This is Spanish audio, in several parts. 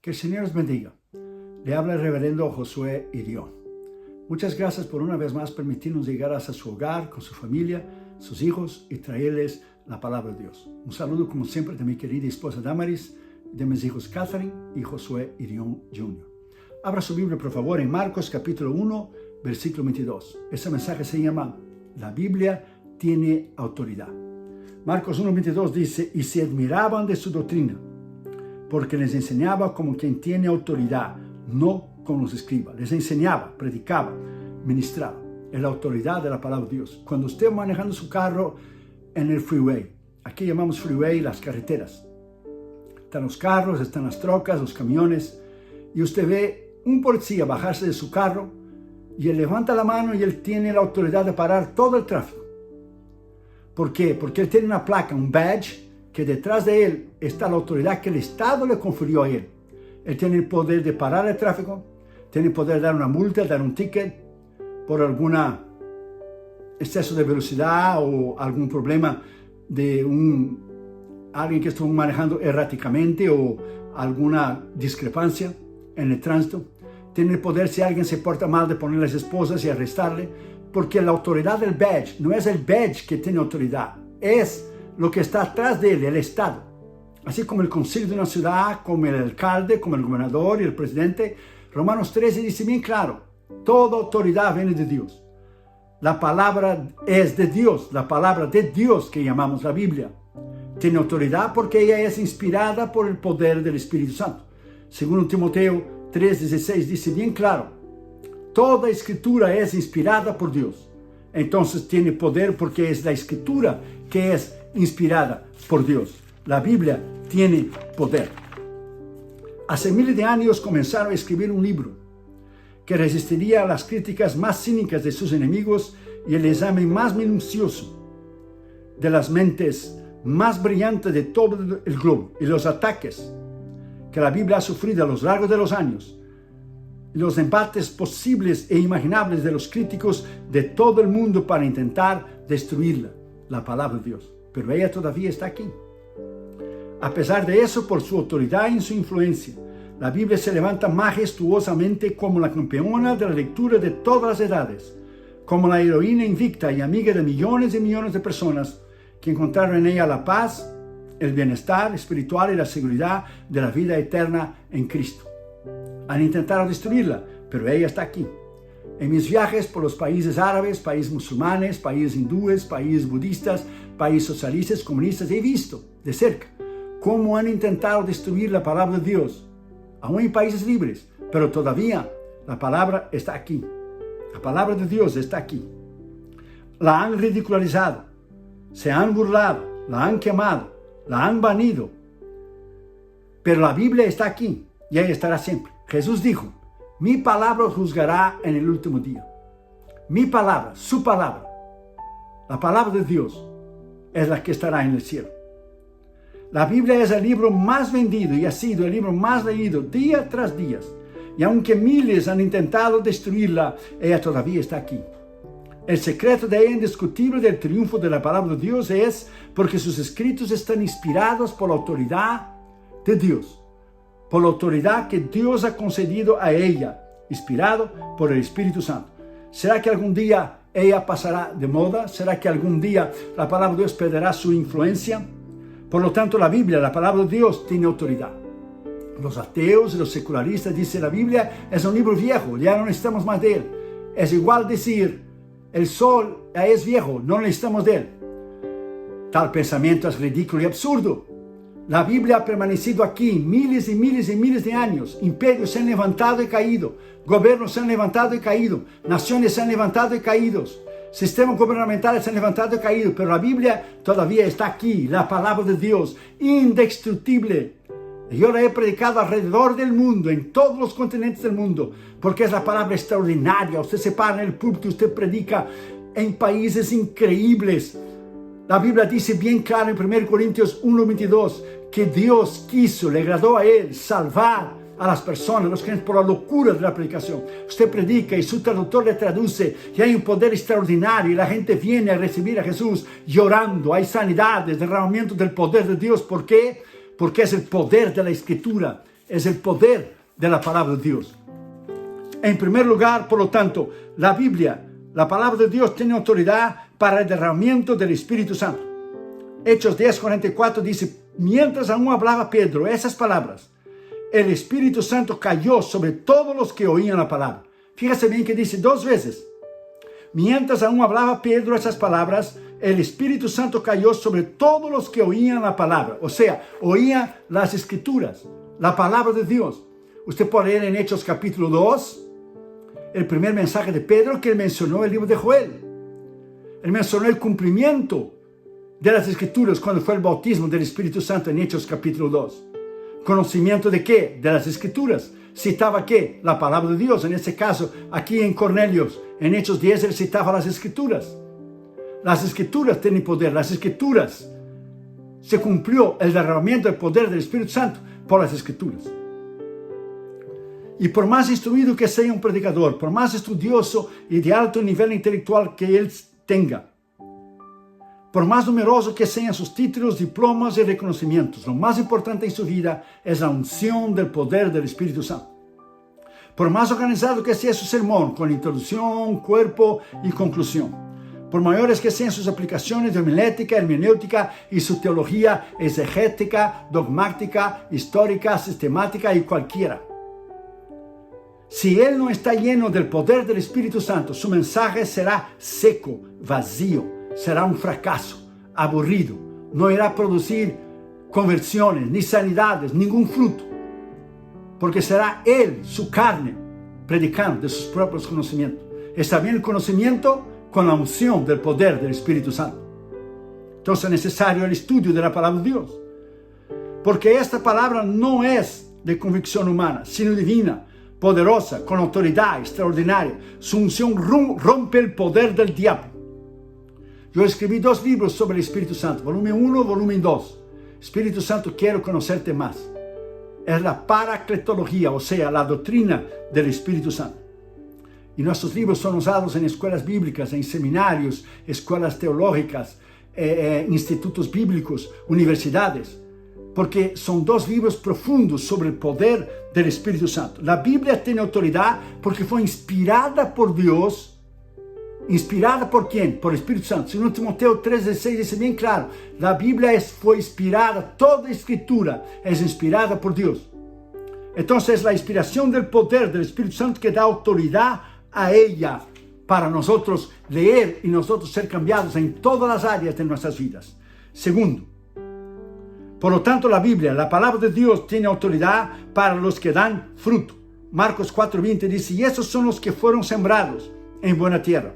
Que el Señor os bendiga. Le habla el reverendo Josué Irión. Muchas gracias por una vez más permitirnos llegar hasta su hogar, con su familia, sus hijos y traerles la palabra de Dios. Un saludo como siempre de mi querida esposa Damaris, de mis hijos Catherine y Josué Irión Jr. Abra su Biblia por favor en Marcos capítulo 1, versículo 22. Ese mensaje se llama La Biblia tiene autoridad. Marcos 1, 22 dice: y se admiraban de su doctrina, porque les enseñaba como quien tiene autoridad, no como los escribas. Les enseñaba, predicaba, ministraba. Es la autoridad de la palabra de Dios. Cuando usted va manejando su carro en el freeway, aquí llamamos freeway las carreteras. Están los carros, están las trocas, los camiones, y usted ve un policía bajarse de su carro y él levanta la mano y él tiene la autoridad de parar todo el tráfico. ¿Por qué? Porque él tiene una placa, un badge, que detrás de él está la autoridad que el Estado le confirió a él. Él tiene el poder de parar el tráfico, tiene el poder de dar una multa, dar un ticket por algún exceso de velocidad o algún problema de alguien que estuvo manejando erráticamente o alguna discrepancia en el tránsito. Tiene el poder, si alguien se porta mal, de poner las esposas y arrestarle, porque la autoridad del badge no es el badge que tiene autoridad, es lo que está atrás de él, el Estado. Así como el concilio de una ciudad, como el alcalde, como el gobernador y el presidente. Romanos 13 dice bien claro: toda autoridad viene de Dios. La palabra es de Dios, la palabra de Dios que llamamos la Biblia. Tiene autoridad porque ella es inspirada por el poder del Espíritu Santo. Según Timoteo 3:16 dice bien claro: toda escritura es inspirada por Dios. Entonces tiene poder porque es la escritura que es inspirada por Dios. La Biblia tiene poder. Hace miles de años comenzaron a escribir un libro que resistiría a las críticas más cínicas de sus enemigos y el examen más minucioso de las mentes más brillantes de todo el globo, y los ataques que la Biblia ha sufrido a lo largo de los años, y los embates posibles e imaginables de los críticos de todo el mundo para intentar destruirla, la palabra de Dios. Pero ella todavía está aquí. A pesar de eso, por su autoridad y su influencia, la Biblia se levanta majestuosamente como la campeona de la lectura de todas las edades, como la heroína invicta y amiga de millones y millones de personas que encontraron en ella la paz, el bienestar espiritual y la seguridad de la vida eterna en Cristo. Han intentado destruirla, pero ella está aquí. En mis viajes por los países árabes, países musulmanes, países hindúes, países budistas, países socialistas, comunistas, he visto de cerca cómo han intentado destruir la palabra de Dios, aún en países libres, pero todavía la palabra está aquí. La palabra de Dios está aquí. La han ridicularizado, se han burlado, la han quemado, la han banido, pero la Biblia está aquí y ahí estará siempre. Jesús dijo: mi palabra os juzgará en el último día. Mi palabra, su palabra, la palabra de Dios es la que estará en el cielo. La Biblia es el libro más vendido y ha sido el libro más leído día tras día. Y aunque miles han intentado destruirla, ella todavía está aquí. El secreto de ella indiscutible del triunfo de la palabra de Dios es porque sus escritos están inspirados por la autoridad de Dios, por la autoridad que Dios ha concedido a ella, inspirado por el Espíritu Santo. ¿Será que algún día ella pasará de moda? ¿Será que algún día la palabra de Dios perderá su influencia? Por lo tanto, la Biblia, la palabra de Dios, tiene autoridad. Los ateos y los secularistas dicen: la Biblia es un libro viejo, ya no necesitamos más de él. Es igual decir: el sol ya es viejo, no necesitamos de él. Tal pensamiento es ridículo y absurdo. La Biblia ha permanecido aquí miles y miles y miles de años. Imperios se han levantado y caído. Gobiernos se han levantado y caído. Naciones se han levantado y caído. Sistemas gubernamentales se han levantado y caído. Pero la Biblia todavía está aquí. La palabra de Dios, indestructible. Yo la he predicado alrededor del mundo, en todos los continentes del mundo, porque es la palabra extraordinaria. Usted se para en el púlpito, usted predica en países increíbles. La Biblia dice bien claro en 1 Corintios 1:22 que Dios quiso, le agradó a Él salvar a las personas, los creyentes, por la locura de la predicación. Usted predica y su traductor le traduce y hay un poder extraordinario y la gente viene a recibir a Jesús llorando. Hay sanidades, derramamiento del poder de Dios. ¿Por qué? Porque es el poder de la Escritura. es el poder de la palabra de Dios. En primer lugar, por lo tanto, la Biblia, la palabra de Dios, tiene autoridad para el derramamiento del Espíritu Santo. Hechos 10:44 dice, mientras aún hablaba Pedro esas palabras, el Espíritu Santo cayó sobre todos los que oían la palabra. Fíjese bien que dice 2 veces. Mientras aún hablaba Pedro esas palabras, el Espíritu Santo cayó sobre todos los que oían la palabra. O sea, oían las Escrituras, la palabra de Dios. Usted puede leer en Hechos capítulo 2, el primer mensaje de Pedro, que él mencionó el libro de Joel. Él mencionó el cumplimiento de las Escrituras cuando fue el bautismo del Espíritu Santo en Hechos capítulo 2. ¿Conocimiento de qué? De las Escrituras. ¿Citaba qué? La palabra de Dios. En este caso, aquí en Cornelius, en Hechos 10, él citaba las Escrituras. Las Escrituras tienen poder. Las Escrituras, se cumplió el derramamiento del poder del Espíritu Santo por las Escrituras. Y por más instruido que sea un predicador, por más estudioso y de alto nivel intelectual que él tenga, por más numeroso que sean sus títulos, diplomas y reconocimientos, lo más importante en su vida es la unción del poder del Espíritu Santo. Por más organizado que sea su sermón, con introducción, cuerpo y conclusión, por mayores que sean sus aplicaciones de homilética, hermenéutica y su teología exegética, dogmática, histórica, sistemática y cualquiera, si él no está lleno del poder del Espíritu Santo, su mensaje será seco, vacío. Será un fracaso, aburrido, no irá a producir conversiones, ni sanidades, ningún fruto, porque será él, su carne, predicando de sus propios conocimientos. Está bien el conocimiento con la unción del poder del Espíritu Santo. Entonces es necesario el estudio de la palabra de Dios, porque esta palabra no es de convicción humana, sino divina, poderosa, con autoridad extraordinaria. Su unción rompe el poder del diablo. Yo escribí 2 libros sobre el Espíritu Santo, volumen 1, volumen 2. Espíritu Santo, quiero conocerte más. Es la paracletología, o sea, la doctrina del Espíritu Santo. Y nuestros libros son usados en escuelas bíblicas, en seminarios, escuelas teológicas, institutos bíblicos, universidades, porque son 2 libros profundos sobre el poder del Espíritu Santo. La Biblia tiene autoridad porque fue inspirada por Dios. ¿Inspirada por quién? Por el Espíritu Santo. 2 Timoteo 3:16 dice bien claro, la Biblia fue inspirada, toda escritura es inspirada por Dios. Entonces la inspiración del poder del Espíritu Santo que da autoridad a ella para nosotros leer y nosotros ser cambiados en todas las áreas de nuestras vidas. Segundo, por lo tanto la Biblia, la palabra de Dios, tiene autoridad para los que dan fruto. Marcos 4:20 dice, y esos son los que fueron sembrados en buena tierra,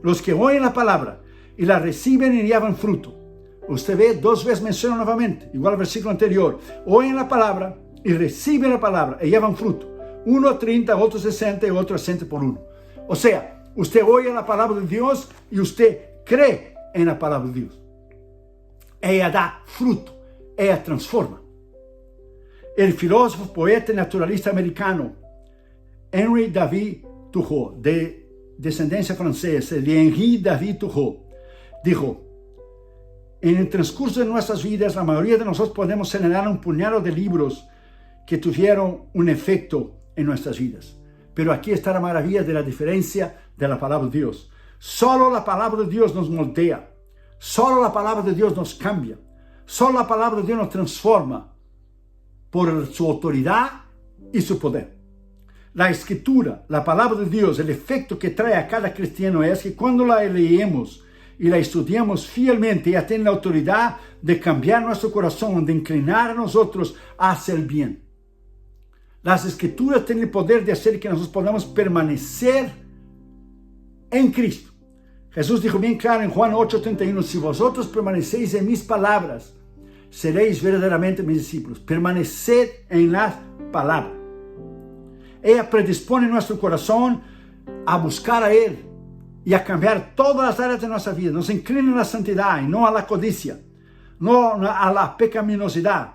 los que oyen la palabra y la reciben y llevan fruto. Usted ve 2 veces menciona nuevamente, igual al versículo anterior, oyen la palabra y reciben la palabra y llevan fruto. Uno a 30, otro 60 y otro a 100 por 1. O sea, usted oye la palabra de Dios y usted cree en la palabra de Dios. Ella da fruto, ella transforma. El filósofo, poeta y naturalista americano Henry David Thoreau, de descendencia francesa, de Henri David Thoreau, dijo, en el transcurso de nuestras vidas, la mayoría de nosotros podemos señalar un puñado de libros que tuvieron un efecto en nuestras vidas. Pero aquí está la maravilla de la diferencia de la palabra de Dios. Solo la palabra de Dios nos moldea. Solo la palabra de Dios nos cambia. Solo la palabra de Dios nos transforma por su autoridad y su poder. La Escritura, la palabra de Dios, el efecto que trae a cada cristiano es que cuando la leemos y la estudiamos fielmente, ella tiene la autoridad de cambiar nuestro corazón, de inclinar a nosotros hacia el bien. Las Escrituras tienen el poder de hacer que nosotros podamos permanecer en Cristo. Jesús dijo bien claro en Juan 8:31, si vosotros permanecéis en mis palabras, seréis verdaderamente mis discípulos. Permaneced en las palabras. Ella predispone nuestro corazón a buscar a Él y a cambiar todas las áreas de nuestra vida. Nos inclina a la santidad y no a la codicia, no a la pecaminosidad.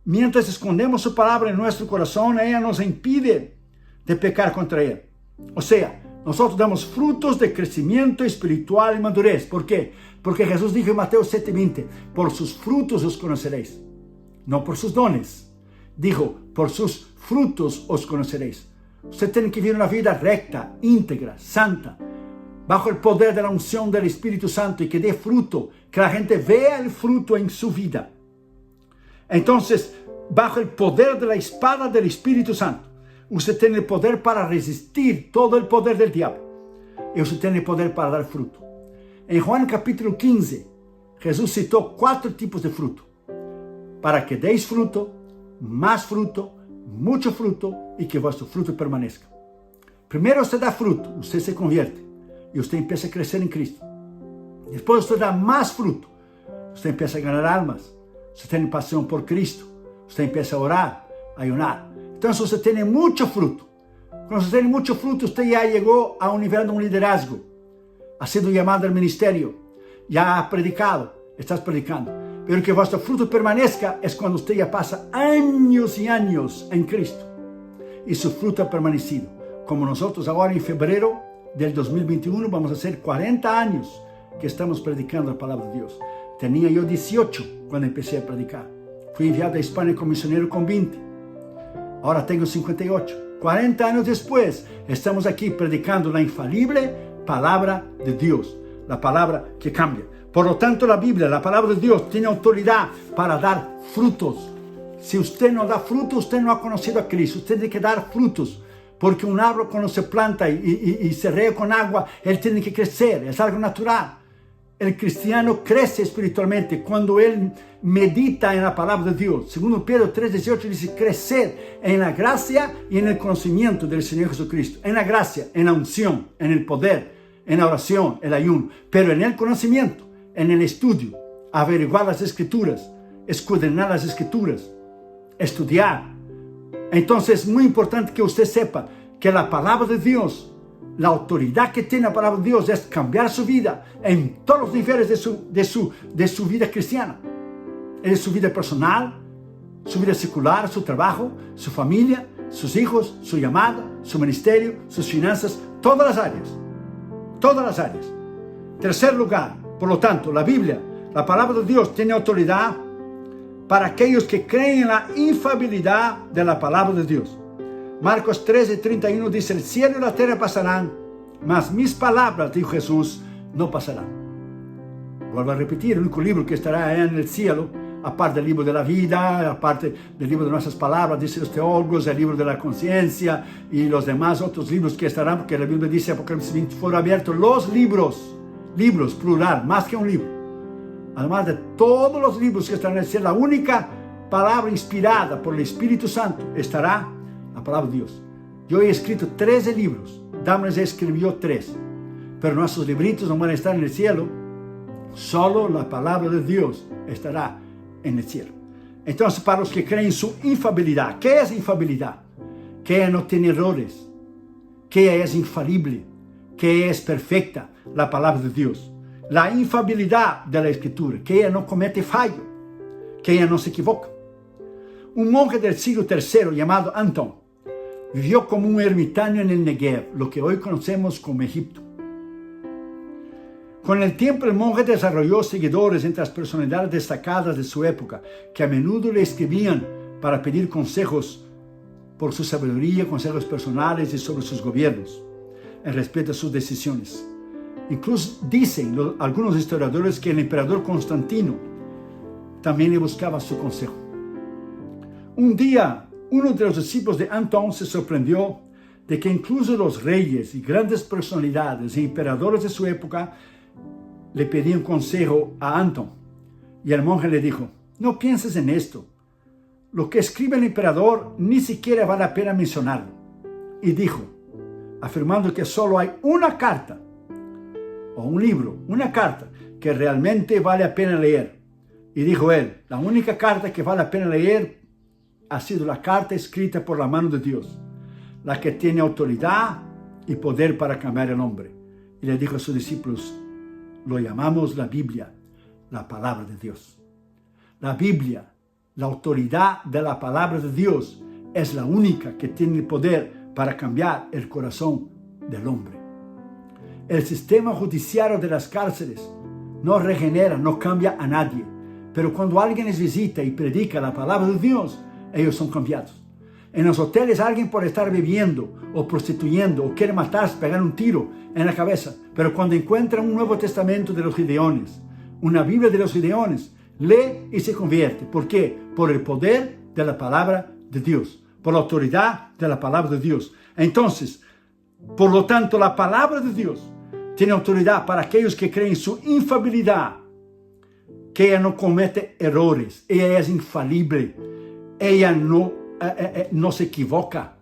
Mientras escondemos su palabra en nuestro corazón, ella nos impide de pecar contra Él. O sea, nosotros damos frutos de crecimiento espiritual y madurez. ¿Por qué? Porque Jesús dijo en Mateo 7:20, por sus frutos os conoceréis, no por sus dones. Dijo, Por sus frutos os conoceréis. Usted tiene que vivir una vida recta, íntegra, santa, bajo el poder de la unción del Espíritu Santo y que dé fruto, que la gente vea el fruto en su vida. Entonces, bajo el poder de la espada del Espíritu Santo, usted tiene el poder para resistir todo el poder del diablo. Y usted tiene el poder para dar fruto. En Juan capítulo 15, Jesús citó 4 tipos de fruto. Para que deis fruto, más fruto, mucho fruto y que vuestro fruto permanezca. Primero usted da fruto, usted se convierte y usted empieza a crecer en Cristo. Después usted da más fruto, usted empieza a ganar almas, usted tiene pasión por Cristo, usted empieza a orar, a ayunar. Entonces usted tiene mucho fruto. Cuando usted tiene mucho fruto, usted ya llegó a un nivel de un liderazgo, ha sido llamado al ministerio, ya ha predicado, estás predicando. Pero que vuestro fruto permanezca es cuando usted ya pasa años y años en Cristo y su fruto ha permanecido. Como nosotros ahora en febrero del 2021 vamos a hacer 40 años que estamos predicando la palabra de Dios. Tenía yo 18 cuando empecé a predicar. Fui enviado a España como misionero con 20. Ahora tengo 58. 40 años después estamos aquí predicando la infalible palabra de Dios. La palabra que cambia. Por lo tanto, la Biblia, la palabra de Dios, tiene autoridad para dar frutos. Si usted no da frutos, usted no ha conocido a Cristo. Usted tiene que dar frutos. Porque un árbol cuando se planta y se riega con agua, él tiene que crecer. Es algo natural. El cristiano crece espiritualmente cuando él medita en la palabra de Dios. Segundo Pedro 3:18 dice, crecer en la gracia y en el conocimiento del Señor Jesucristo. En la gracia, en la unción, en el poder, en la oración, el ayuno. Pero en el conocimiento, en el estudio, averiguar las escrituras, escudriñar las escrituras, estudiar. Entonces es muy importante que usted sepa que la palabra de Dios, la autoridad que tiene la palabra de Dios es cambiar su vida en todos los niveles de su vida cristiana. En su vida personal, su vida secular, su trabajo, su familia, sus hijos, su llamada, su ministerio, sus finanzas, todas las áreas. Todas las áreas. Tercer lugar, por lo tanto, la Biblia, la palabra de Dios tiene autoridad para aquellos que creen en la infalibilidad de la palabra de Dios. Marcos 13:31 dice, el cielo y la tierra pasarán, mas mis palabras, dijo Jesús, no pasarán. Vuelvo a repetir, el único libro que estará allá en el cielo, aparte del libro de la vida, aparte del libro de nuestras palabras, dicen los teólogos, el libro de la conciencia y los demás otros libros que estarán, porque la Biblia dice, Apocalipsis 20, fueron abiertos los libros, plural, más que un libro. Además de todos los libros que están en el cielo, la única palabra inspirada por el Espíritu Santo estará la palabra de Dios. Yo he escrito 13 libros, Damaris escribió 3, pero nuestros libritos no van a estar en el cielo, solo la palabra de Dios estará en el cielo. Entonces, para los que creen en su infalibilidad, ¿qué es infalibilidad? Que ella no tiene errores, que ella es infalible, que ella es perfecta, la palabra de Dios. La infalibilidad de la Escritura, que ella no comete fallo, que ella no se equivoca. Un monje del siglo III llamado Antón vivió como un ermitaño en el Negev, lo que hoy conocemos como Egipto. Con el tiempo el monje desarrolló seguidores entre las personalidades destacadas de su época, que a menudo le escribían para pedir consejos por su sabiduría, consejos personales y sobre sus gobiernos, en respeto a sus decisiones. Incluso dicen algunos historiadores que el emperador Constantino también le buscaba su consejo. Un día, uno de los discípulos de Antón se sorprendió de que incluso los reyes y grandes personalidades e emperadores de su época le pedían consejo a Antón. Y el monje le dijo, no pienses en esto. Lo que escribe el emperador ni siquiera vale la pena mencionarlo. Y dijo, afirmando que solo hay una carta, o un libro, una carta, que realmente vale la pena leer. Y dijo él, la única carta que vale la pena leer ha sido la carta escrita por la mano de Dios, la que tiene autoridad y poder para cambiar el hombre. Y le dijo a sus discípulos, lo llamamos la Biblia, la palabra de Dios. La Biblia, la autoridad de la palabra de Dios, es la única que tiene el poder para cambiar el corazón del hombre. El sistema judiciario de las cárceles no regenera, no cambia a nadie. Pero cuando alguien les visita y predica la palabra de Dios, ellos son cambiados. En los hoteles alguien puede estar bebiendo o prostituyendo o quiere matarse, pegar un tiro en la cabeza. Pero cuando encuentra un Nuevo Testamento de los Gideones, una Biblia de los Gideones, lee y se convierte. ¿Por qué? Por el poder de la palabra de Dios, por la autoridad de la palabra de Dios. Entonces, por lo tanto, la palabra de Dios tiene autoridad para aquellos que creen su infalibilidad, que ella no comete errores, ella es infalible, ella no se equivoca,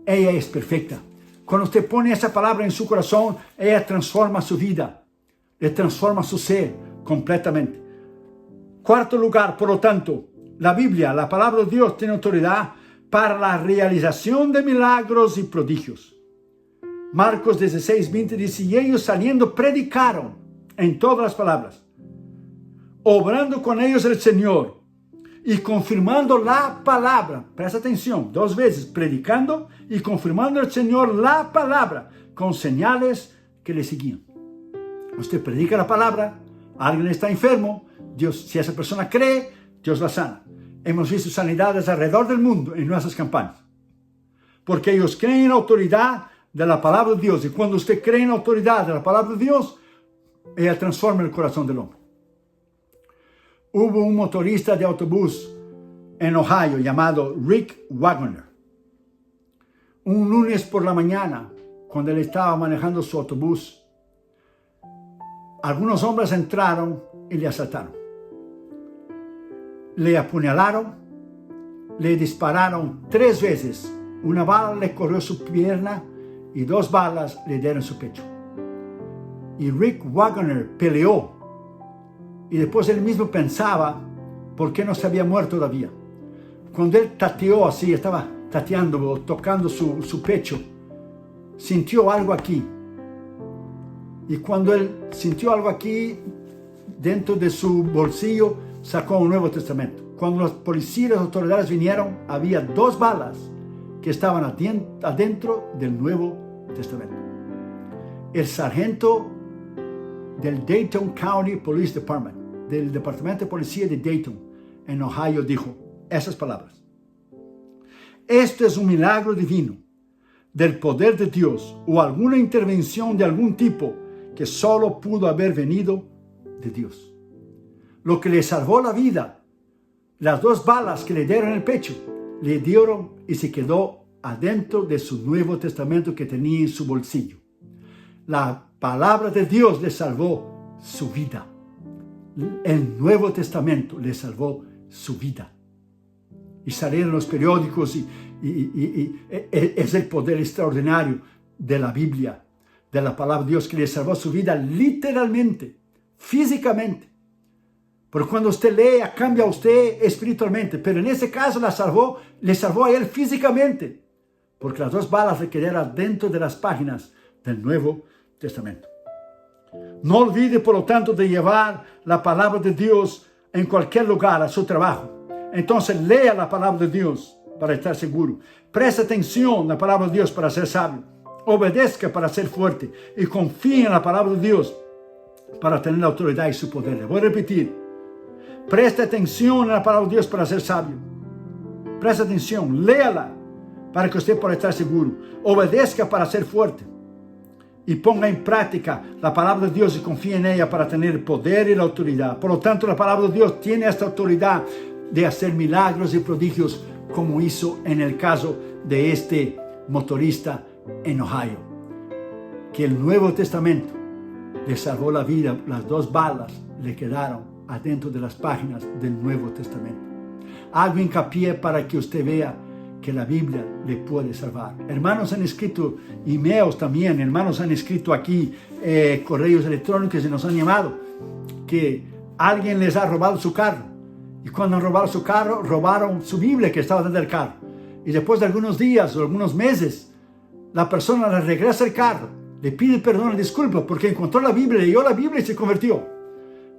ella es perfecta. Cuando usted pone esa palabra en su corazón, ella transforma su vida, le transforma su ser completamente. Cuarto lugar, por lo tanto, la Biblia, la palabra de Dios, tiene autoridad para la realización de milagros y prodigios. Marcos 16:20 dice, y ellos saliendo predicaron en todas las palabras, obrando con ellos el Señor y confirmando la palabra. Presta atención, 2 veces, predicando y confirmando el Señor la palabra con señales que le seguían. Usted predica la palabra, alguien está enfermo, Dios, si esa persona cree, Dios la sana. Hemos visto sanidades alrededor del mundo en nuestras campañas, porque ellos creen en la autoridad de la palabra de Dios, y cuando usted cree en la autoridad de la palabra de Dios, ella transforma el corazón del hombre. Hubo un motorista de autobús en Ohio llamado Rick Wagner. Un lunes por la mañana, cuando él estaba manejando su autobús, algunos hombres entraron y le asaltaron. Le apuñalaron, le dispararon 3 veces. Una bala le corrió su pierna y 2 balas le dieron su pecho. Y Rick Wagner peleó. Y después él mismo pensaba por qué no se había muerto todavía. Cuando él tateó así, estaba tateando, tocando su pecho, sintió algo aquí. Y cuando él sintió algo aquí, dentro de su bolsillo, sacó un Nuevo Testamento. Cuando los policías y las autoridades vinieron, había 2 balas que estaban adentro del Nuevo Testamento. El sargento del Dayton County Police Department, del Departamento de Policía de Dayton, en Ohio, dijo esas palabras: esto es un milagro divino del poder de Dios o alguna intervención de algún tipo que solo pudo haber venido de Dios. Lo que le salvó la vida, las 2 balas que le dieron en el pecho, le dieron y se quedó adentro de su Nuevo Testamento que tenía en su bolsillo. La palabra de Dios le salvó su vida. El Nuevo Testamento le salvó su vida. Y salieron los periódicos y es el poder extraordinario de la Biblia, de la palabra de Dios, que le salvó su vida literalmente, físicamente. Porque cuando usted lee, cambia a usted espiritualmente, pero en este caso le salvó a él físicamente, porque las 2 balas le quedaron dentro de las páginas del Nuevo Testamento. No olvide, por lo tanto, de llevar la palabra de Dios en cualquier lugar, a su trabajo. Entonces, lea la palabra de Dios para estar seguro. Preste atención a la palabra de Dios para ser sabio. Obedezca para ser fuerte y confíe en la palabra de Dios para tener la autoridad y su poder. Le voy a repetir. Preste atención a la palabra de Dios para ser sabio. Preste atención, léala para que usted pueda estar seguro. Obedezca para ser fuerte. Y ponga en práctica la palabra de Dios y confíe en ella para tener el poder y la autoridad. Por lo tanto, la palabra de Dios tiene esta autoridad de hacer milagros y prodigios, como hizo en el caso de este motorista en Ohio. Que el Nuevo Testamento le salvó la vida. Las 2 balas le quedaron adentro de las páginas del Nuevo Testamento. Hago hincapié para que usted vea que la Biblia le puede salvar. Hermanos han escrito emails también, hermanos han escrito aquí correos electrónicos y nos han llamado que alguien les ha robado su carro. Y cuando han robado su carro, robaron su Biblia que estaba dentro del carro. Y después de algunos días o algunos meses, la persona le regresa el carro, le pide perdón y disculpas porque encontró la Biblia, leyó la Biblia y se convirtió.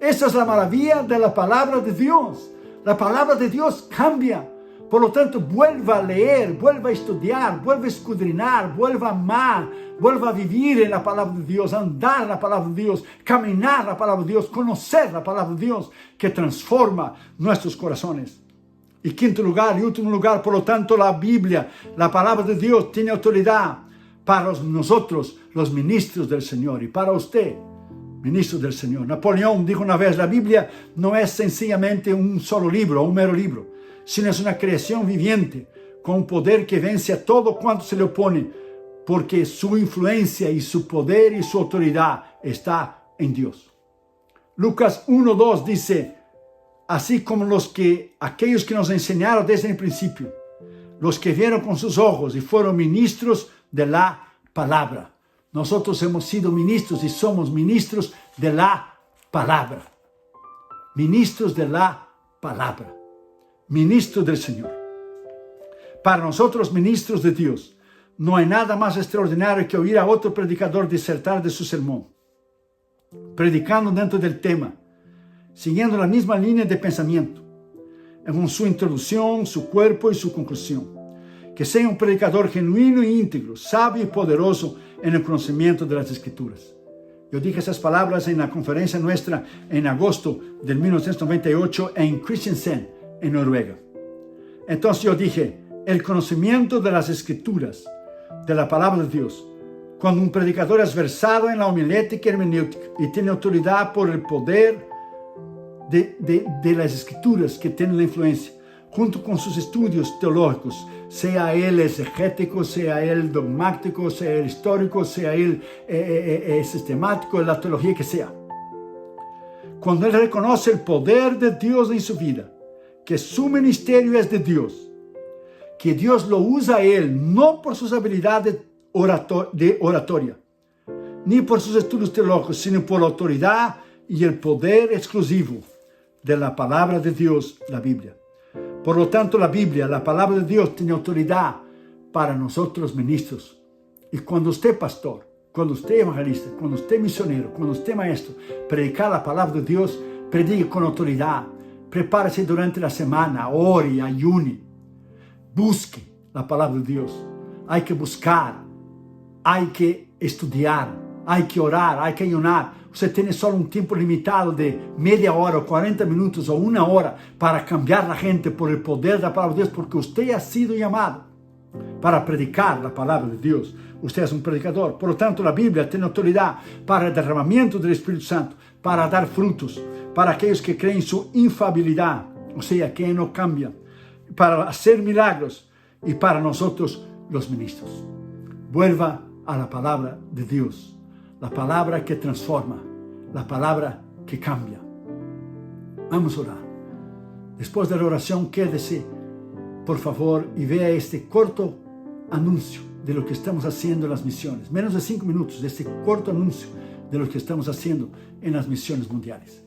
Esa es la maravilla de la palabra de Dios. La palabra de Dios cambia. Por lo tanto, vuelva a leer, vuelva a estudiar, vuelva a escudriñar, vuelva a amar, vuelva a vivir en la palabra de Dios, andar en la palabra de Dios, caminar en la palabra de Dios, conocer la palabra de Dios que transforma nuestros corazones. Y quinto lugar y último lugar, por lo tanto, la Biblia, la palabra de Dios, tiene autoridad para nosotros, los ministros del Señor, y para usted, ministro del Señor. Napoleón dijo una vez, la Biblia no es sencillamente un solo libro, un mero libro, sino es una creación viviente, con un poder que vence a todo cuanto se le opone, porque su influencia y su poder y su autoridad está en Dios. Lucas 1:2 dice, así como aquellos que nos enseñaron desde el principio, los que vieron con sus ojos y fueron ministros de la palabra. Nosotros hemos sido ministros y somos ministros de la palabra. Ministros de la palabra. Ministros del Señor. Para nosotros, ministros de Dios, no hay nada más extraordinario que oír a otro predicador disertar de su sermón, predicando dentro del tema, siguiendo la misma línea de pensamiento, en su introducción, su cuerpo y su conclusión. Que sea un predicador genuino e íntegro, sabio y poderoso en el conocimiento de las Escrituras. Yo dije esas palabras en la conferencia nuestra en agosto del 1998 en Kristiansand, en Noruega. Entonces yo dije, el conocimiento de las Escrituras, de la palabra de Dios, cuando un predicador es versado en la homilética y hermenéutica y tiene autoridad por el poder de las Escrituras que tienen la influencia, junto con sus estudios teológicos, sea él exegético, sea él dogmático, sea él histórico, sea él sistemático, la teología que sea. Cuando él reconoce el poder de Dios en su vida, que su ministerio es de Dios, que Dios lo usa a él, no por sus habilidades de oratoria, ni por sus estudios teológicos, sino por la autoridad y el poder exclusivo de la palabra de Dios, la Biblia. Por lo tanto, la Biblia, la palabra de Dios, tiene autoridad para nosotros ministros. Y cuando usted pastor, cuando usted evangelista, cuando usted misionero, cuando usted maestro, predicar la palabra de Dios, predique con autoridad. Prepárese durante la semana, ore, ayune, busque la palabra de Dios. Hay que buscar, hay que estudiar, hay que orar, hay que ayunar. Usted tiene solo un tiempo limitado de media hora, o 40 minutos o una hora para cambiar la gente por el poder de la palabra de Dios, porque usted ha sido llamado para predicar la palabra de Dios. Usted es un predicador. Por lo tanto, la Biblia tiene autoridad para el derramamiento del Espíritu Santo, para dar frutos, para aquellos que creen su infalibilidad, o sea, que no cambian, para hacer milagros y para nosotros los ministros. Vuelva a la palabra de Dios. La palabra que transforma, la palabra que cambia. Vamos a orar. Después de la oración, quédese, por favor, y vea este corto anuncio de lo que estamos haciendo en las misiones. Menos de 5 minutos de este corto anuncio de lo que estamos haciendo en las misiones mundiales.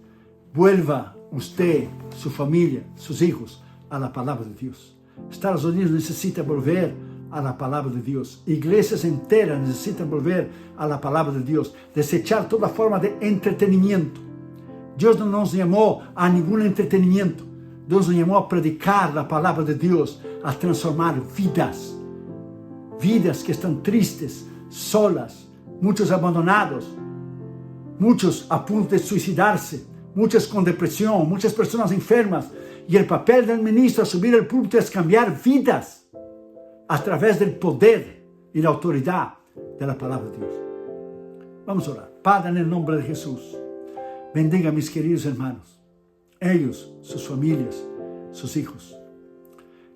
Vuelva usted, su familia, sus hijos, a la palabra de Dios. Estados Unidos necesita volver a la palabra de Dios. Iglesias enteras necesitan volver a la palabra de Dios. Desechar toda forma de entretenimiento. Dios no nos llamó a ningún entretenimiento. Dios nos llamó a predicar la palabra de Dios, a transformar vidas. Vidas que están tristes, solas, muchos abandonados, muchos a punto de suicidarse, muchos con depresión, muchas personas enfermas. Y el papel del ministro a subir al púlpito es cambiar vidas a través del poder y la autoridad de la palabra de Dios. Vamos a orar. Padre, en el nombre de Jesús, bendiga a mis queridos hermanos, ellos, sus familias, sus hijos,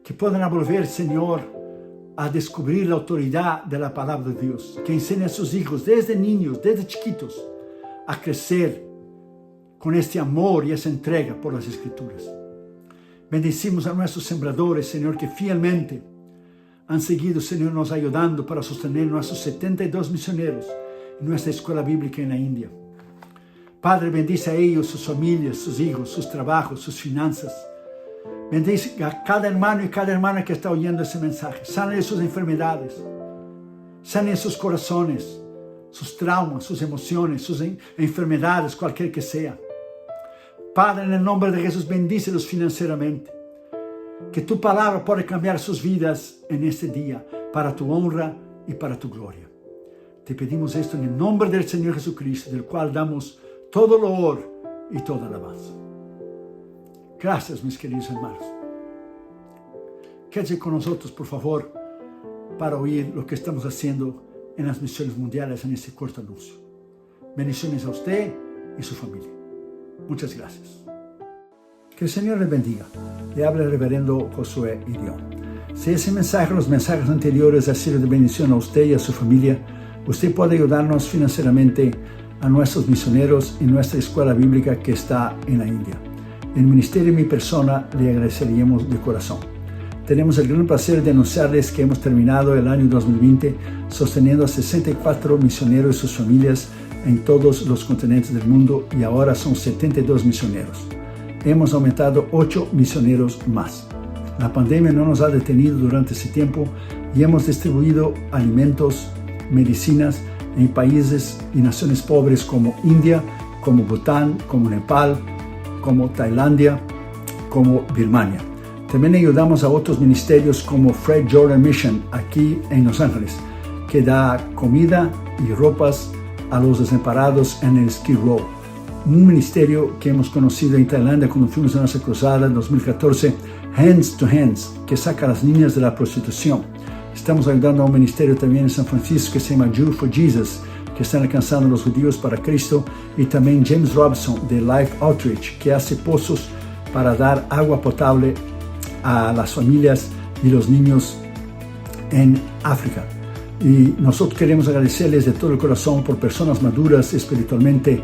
que puedan volver, Señor, a descubrir la autoridad de la palabra de Dios, que enseñe a sus hijos desde niños, desde chiquitos, a crecer con este amor y esa entrega por las Escrituras. Bendecimos a nuestros sembradores, Señor, que fielmente han seguido, Señor, nos ayudando para sostener nuestros 72 misioneros en nuestra escuela bíblica en la India. Padre, bendice a ellos, sus familias, sus hijos, sus trabajos, sus finanzas. Bendice a cada hermano y cada hermana que está oyendo ese mensaje. Sana sus enfermedades. Sana sus corazones, sus traumas, sus emociones, sus enfermedades, cualquier que sea. Padre, en el nombre de Jesús, bendícelos financieramente. Que tu palabra pueda cambiar sus vidas en este día, para tu honra y para tu gloria. Te pedimos esto en el nombre del Señor Jesucristo, del cual damos todo el honor y toda alabanza. Gracias, mis queridos hermanos. quédese con nosotros, por favor, para oír lo que estamos haciendo en las misiones mundiales en este corto anuncio. Bendiciones a usted y su familia. Muchas gracias. Que el Señor les bendiga. Le habla el reverendo Josué Irión. Si ese mensaje, los mensajes anteriores, ha sido de bendición a usted y a su familia, usted puede ayudarnos financieramente a nuestros misioneros en nuestra escuela bíblica que está en la India. El ministerio y mi persona le agradeceríamos de corazón. Tenemos el gran placer de anunciarles que hemos terminado el año 2020 sosteniendo a 64 misioneros y sus familias en todos los continentes del mundo, y ahora son 72 misioneros. Hemos aumentado 8 misioneros más. La pandemia no nos ha detenido durante ese tiempo y hemos distribuido alimentos, medicinas en países y naciones pobres como India, como Bután, como Nepal, como Tailandia, como Birmania. También ayudamos a otros ministerios como Fred Jordan Mission aquí en Los Ángeles, que da comida y ropas a los desamparados en el Skid Row. Un ministerio que hemos conocido en Tailandia cuando fuimos a nuestra cruzada en 2014, Hands to Hands, que saca a las niñas de la prostitución. Estamos ayudando a un ministerio también en San Francisco que se llama Jew for Jesus, que están alcanzando a los judíos para Cristo, y también James Robson de Life Outreach, que hace pozos para dar agua potable a las familias y los niños en África. Y nosotros queremos agradecerles de todo el corazón por personas maduras espiritualmente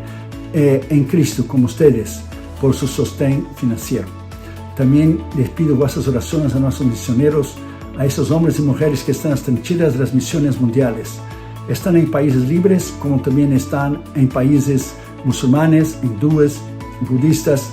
en Cristo como ustedes, por su sostén financiero. También les pido vuestras oraciones a nuestros misioneros, a esos hombres y mujeres que están en las trincheras de las misiones mundiales. Están en países libres, como también están en países musulmanes, hindúes, budistas,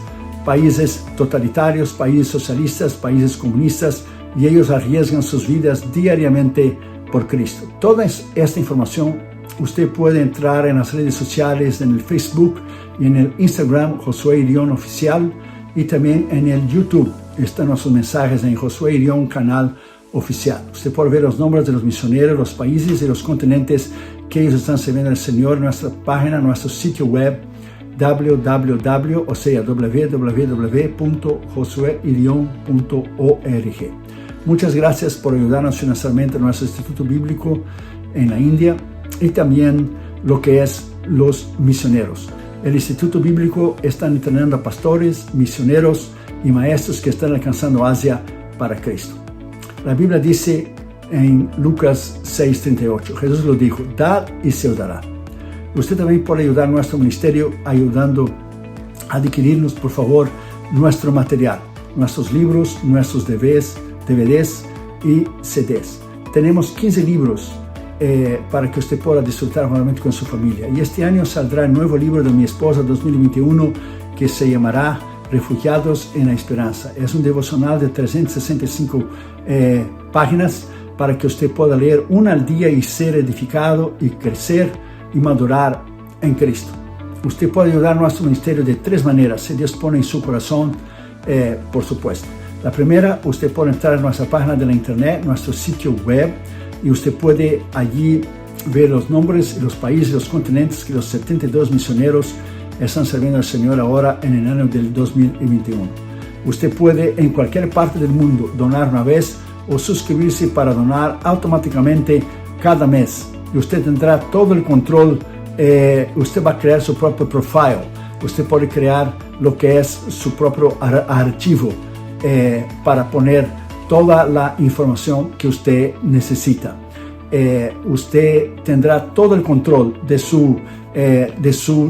países totalitarios, países socialistas, países comunistas, y ellos arriesgan sus vidas diariamente por Cristo. Toda esta información usted puede entrar en las redes sociales, en el Facebook y en el Instagram Josué Irión Oficial, y también en el YouTube están nuestros mensajes en Josué Irión Canal Oficial. Usted puede ver los nombres de los misioneros, los países y los continentes que ellos están sirviendo al Señor en nuestra página, nuestro sitio web www.josueirion.org. Muchas gracias por ayudarnos financieramente a nuestro Instituto Bíblico en la India y también lo que es los misioneros. El Instituto Bíblico está entrenando a pastores, misioneros y maestros que están alcanzando Asia para Cristo. La Biblia dice en Lucas 6:38, Jesús lo dijo: dad y se os dará. Usted también puede ayudar a nuestro ministerio ayudando a adquirirnos, por favor, nuestro material, nuestros libros, nuestros DVDs y CDs. Tenemos 15 libros para que usted pueda disfrutar nuevamente con su familia. Y este año saldrá el nuevo libro de mi esposa 2021 que se llamará Refugiados en la Esperanza. Es un devocional de 365 páginas para que usted pueda leer una al día y ser edificado y crecer y madurar en Cristo. Usted puede ayudar a nuestro ministerio de 3 maneras, si Dios pone en su corazón, por supuesto. La primera, usted puede entrar a nuestra página de la internet, nuestro sitio web, y usted puede allí ver los nombres, los países, los continentes que los 72 misioneros están sirviendo al Señor ahora en el año del 2021. Usted puede en cualquier parte del mundo donar una vez o suscribirse para donar automáticamente cada mes. Y usted tendrá todo el control. Usted va a crear su propio profile. Usted puede crear lo que es su propio archivo para poner toda la información que usted necesita. Usted tendrá todo el control de su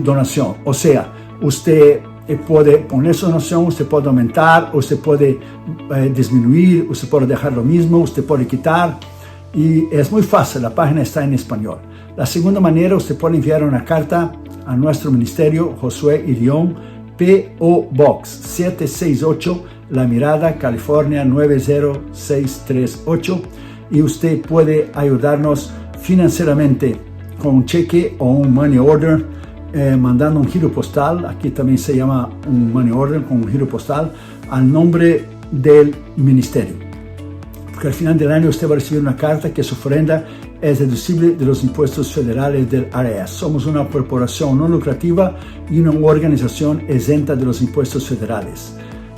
donación. O sea, usted puede poner su donación, usted puede aumentar, usted puede disminuir, usted puede dejar lo mismo, usted puede quitar. Y es muy fácil, la página está en español. La segunda manera, usted puede enviar una carta a nuestro ministerio, Josué Irión, P.O. Box 768, La Mirada, California 90638, y usted puede ayudarnos financieramente con un cheque o un money order, mandando un giro postal. Aquí también se llama un money order con un giro postal al nombre del ministerio, porque al final del año usted va a recibir una carta que su ofrenda es deducible de los impuestos federales del IRS. Somos una corporación no lucrativa y una organización exenta de los impuestos federales.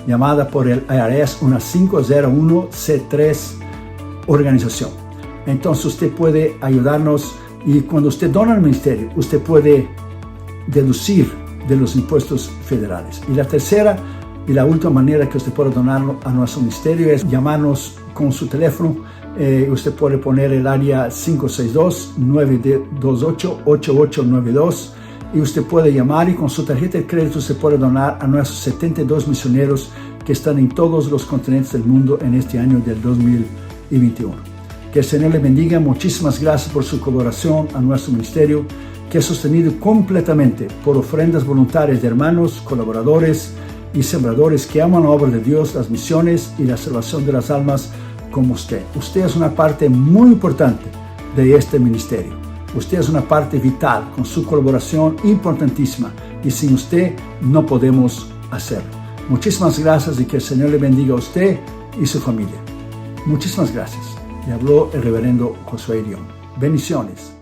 llamada por el IRS una 501c3 organización. Entonces usted puede ayudarnos y cuando usted dona al ministerio, usted puede deducir de los impuestos federales. Y la tercera y la última manera que usted puede donar a nuestro ministerio es llamarnos con su teléfono. Usted puede poner el área 562-928-8892 y usted puede llamar y con su tarjeta de crédito se puede donar a nuestros 72 misioneros que están en todos los continentes del mundo en este año del 2021. Que el Señor le bendiga. Muchísimas gracias por su colaboración a nuestro ministerio, que es sostenido completamente por ofrendas voluntarias de hermanos, colaboradores y sembradores que aman la obra de Dios, las misiones y la salvación de las almas como usted. Usted es una parte muy importante de este ministerio. Usted es una parte vital con su colaboración importantísima y sin usted no podemos hacerlo. Muchísimas gracias y que el Señor le bendiga a usted y su familia. Muchísimas gracias. Le habló el reverendo Josué Irión. Bendiciones.